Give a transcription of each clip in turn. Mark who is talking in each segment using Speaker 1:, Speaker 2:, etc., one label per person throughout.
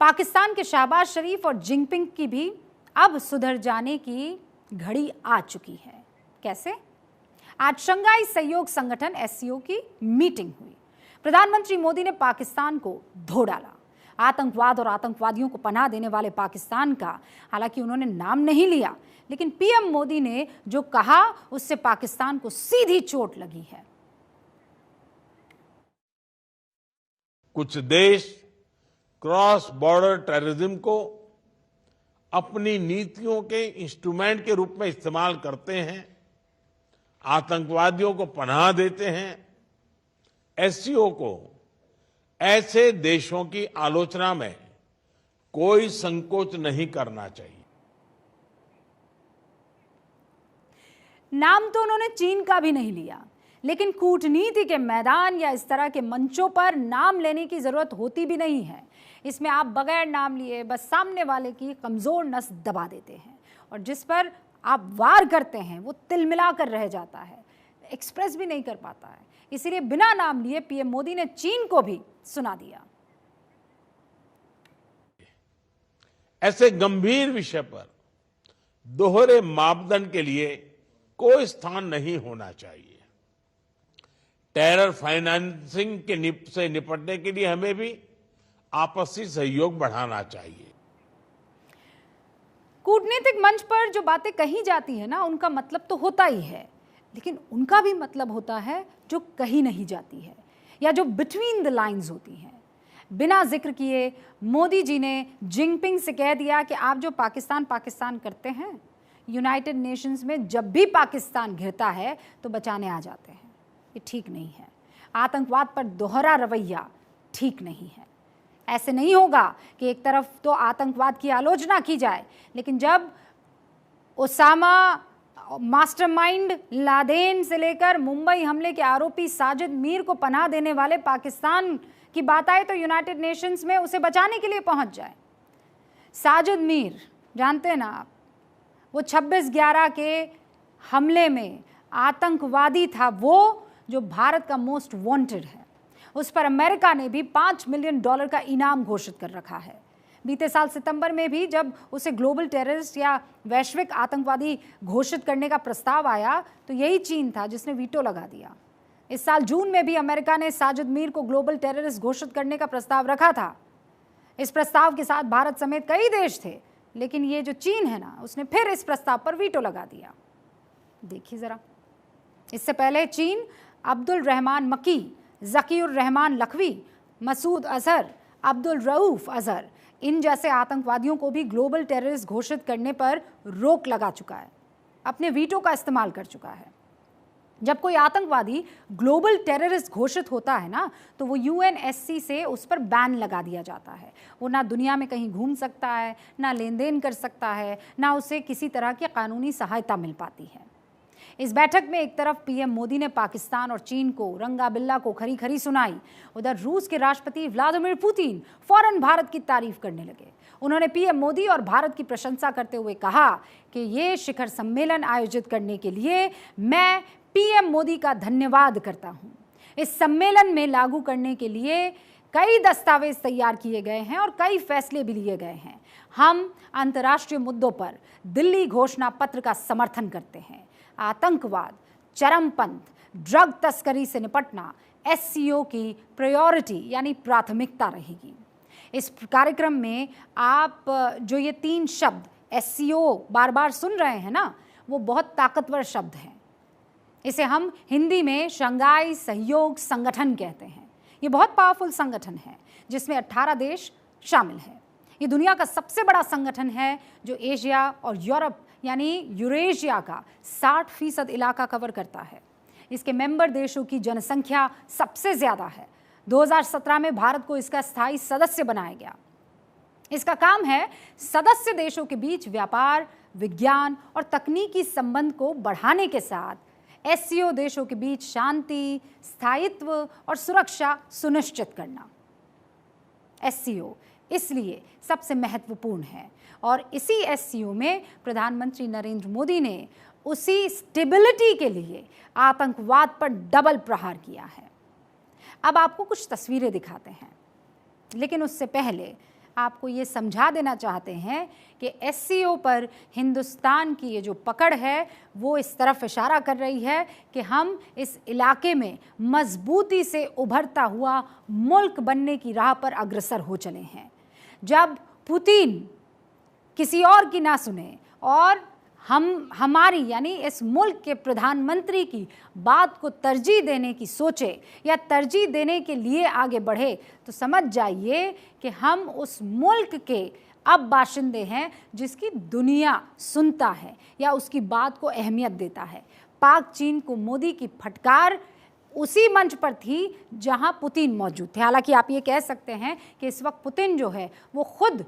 Speaker 1: पाकिस्तान के शहबाज शरीफ और जिनपिंग की भी अब सुधर जाने की घड़ी आ चुकी है। कैसे? आज शंघाई सहयोग संगठन एससीओ की मीटिंग हुई। प्रधानमंत्री मोदी ने पाकिस्तान को धो डाला। आतंकवाद और आतंकवादियों को पनाह देने वाले पाकिस्तान का हालांकि उन्होंने नाम नहीं लिया, लेकिन पीएम मोदी ने जो कहा उससे पाकिस्तान को सीधी चोट लगी है।
Speaker 2: कुछ देश क्रॉस बॉर्डर टेररिज्म को अपनी नीतियों के इंस्ट्रूमेंट के रूप में इस्तेमाल करते हैं, आतंकवादियों को पनाह देते हैं। एससीओ को ऐसे देशों की आलोचना में कोई संकोच नहीं करना चाहिए।
Speaker 1: नाम तो उन्होंने चीन का भी नहीं लिया, लेकिन कूटनीति के मैदान या इस तरह के मंचों पर नाम लेने की जरूरत होती भी नहीं है। इसमें आप बगैर नाम लिए बस सामने वाले की कमजोर नस दबा देते हैं और जिस पर आप वार करते हैं वो तिलमिला कर रह जाता है, एक्सप्रेस भी नहीं कर पाता है। इसीलिए बिना नाम लिए पीएम मोदी ने चीन को भी सुना दिया।
Speaker 2: ऐसे गंभीर विषय पर दोहरे मापदंड के लिए कोई स्थान नहीं होना चाहिए। टेरर फाइनेंसिंग से निपटने के लिए हमें भी आपसी सहयोग बढ़ाना चाहिए।
Speaker 1: कूटनीतिक मंच पर जो बातें कही जाती है ना, उनका मतलब तो होता ही है, लेकिन उनका भी मतलब होता है जो कही नहीं जाती है या जो बिटवीन द लाइंस होती हैं। बिना जिक्र किए मोदी जी ने जिनपिंग से कह दिया कि आप जो पाकिस्तान पाकिस्तान करते हैं, यूनाइटेड नेशंस में जब भी पाकिस्तान घिरता है तो बचाने आ जाते हैं। ये ठीक नहीं है। आतंकवाद पर दोहरा रवैया ठीक नहीं है। ऐसे नहीं होगा कि एक तरफ तो आतंकवाद की आलोचना की जाए, लेकिन जब ओसामा मास्टरमाइंड लादेन से लेकर मुंबई हमले के आरोपी साजिद मीर को पनाह देने वाले पाकिस्तान की बात आए तो यूनाइटेड नेशंस में उसे बचाने के लिए पहुंच जाए। साजिद मीर जानते हैं ना आप, वो 26/11 के हमले में आतंकवादी था, वो जो भारत का मोस्ट वांटेड है। उस पर अमेरिका ने भी $5 मिलियन का इनाम घोषित कर रखा है। बीते साल सितंबर में भी जब उसे ग्लोबल टेररिस्ट या वैश्विक आतंकवादी घोषित करने का प्रस्ताव आया तो यही चीन था जिसने वीटो लगा दिया। इस साल जून में भी अमेरिका ने साजिद मीर को ग्लोबल टेररिस्ट घोषित करने का प्रस्ताव रखा था। इस प्रस्ताव के साथ भारत समेत कई देश थे, लेकिन ये जो चीन है ना, उसने फिर इस प्रस्ताव पर वीटो लगा दिया। देखिए जरा, इससे पहले चीन अब्दुल रहमान मकी, जकीउर रहमान लखवी, मसूद अजहर, अब्दुल रऊफ अजहर, इन जैसे आतंकवादियों को भी ग्लोबल टेररिस्ट घोषित करने पर रोक लगा चुका है, अपने वीटो का इस्तेमाल कर चुका है। जब कोई आतंकवादी ग्लोबल टेररिस्ट घोषित होता है ना, तो वो यूएनएससी से उस पर बैन लगा दिया जाता है। वो ना दुनिया में कहीं घूम सकता है, ना लेन देन कर सकता है, ना उसे किसी तरह की कानूनी सहायता मिल पाती है। इस बैठक में एक तरफ पीएम मोदी ने पाकिस्तान और चीन को रंगा बिल्ला को खरी खरी सुनाई, उधर रूस के राष्ट्रपति व्लादिमीर पुतिन फौरन भारत की तारीफ करने लगे। उन्होंने पीएम मोदी और भारत की प्रशंसा करते हुए कहा कि ये शिखर सम्मेलन आयोजित करने के लिए मैं पीएम मोदी का धन्यवाद करता हूं। इस सम्मेलन में लागू करने के लिए कई दस्तावेज तैयार किए गए हैं और कई फैसले भी लिए गए हैं। हम अंतर्राष्ट्रीय मुद्दों पर दिल्ली घोषणा पत्र का समर्थन करते हैं। आतंकवाद, चरमपंथ, ड्रग तस्करी से निपटना एससीओ की प्रायोरिटी यानी प्राथमिकता रहेगी। इस कार्यक्रम में आप जो ये 3 शब्द एससीओ बार बार सुन रहे हैं ना, वो बहुत ताकतवर शब्द हैं। इसे हम हिंदी में शंघाई सहयोग संगठन कहते हैं। ये बहुत पावरफुल संगठन है जिसमें 18 देश शामिल हैं। ये दुनिया का सबसे बड़ा संगठन है जो एशिया और यूरोप यानी यूरेशिया का 60% इलाका कवर करता है। इसके मेंबर देशों की जनसंख्या सबसे ज्यादा है। 2017 में भारत को इसका स्थायी सदस्य बनाया गया। इसका काम है सदस्य देशों के बीच व्यापार, विज्ञान और तकनीकी संबंध को बढ़ाने के साथ एससीओ देशों के बीच शांति, स्थायित्व और सुरक्षा सुनिश्चित करना। एससीओ इसलिए सबसे महत्वपूर्ण है और इसी एससीओ में प्रधानमंत्री नरेंद्र मोदी ने उसी स्टेबिलिटी के लिए आतंकवाद पर डबल प्रहार किया है। अब आपको कुछ तस्वीरें दिखाते हैं, लेकिन उससे पहले आपको ये समझा देना चाहते हैं कि SCO पर हिंदुस्तान की ये जो पकड़ है वो इस तरफ इशारा कर रही है कि हम इस इलाके में मजबूती से उभरता हुआ मुल्क बनने की राह पर अग्रसर हो चले हैं। जब पुतिन किसी और की ना सुने और हमारी यानी इस मुल्क के प्रधानमंत्री की बात को तरजीह देने की सोचे या तरजीह देने के लिए आगे बढ़े, तो समझ जाइए कि हम उस मुल्क के अब बाशिंदे हैं जिसकी दुनिया सुनता है या उसकी बात को अहमियत देता है। पाक चीन को मोदी की फटकार उसी मंच पर थी जहां पुतिन मौजूद थे। हालांकि आप ये कह सकते हैं कि इस वक्त पुतिन जो है वो खुद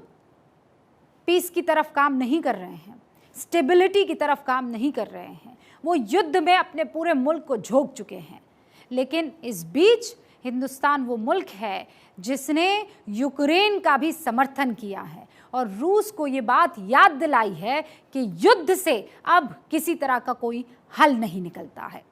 Speaker 1: पीस की तरफ काम नहीं कर रहे हैं, स्टेबिलिटी की तरफ काम नहीं कर रहे हैं, वो युद्ध में अपने पूरे मुल्क को झोंक चुके हैं। लेकिन इस बीच हिंदुस्तान वो मुल्क है जिसने यूक्रेन का भी समर्थन किया है और रूस को ये बात याद दिलाई है कि युद्ध से अब किसी तरह का कोई हल नहीं निकलता है।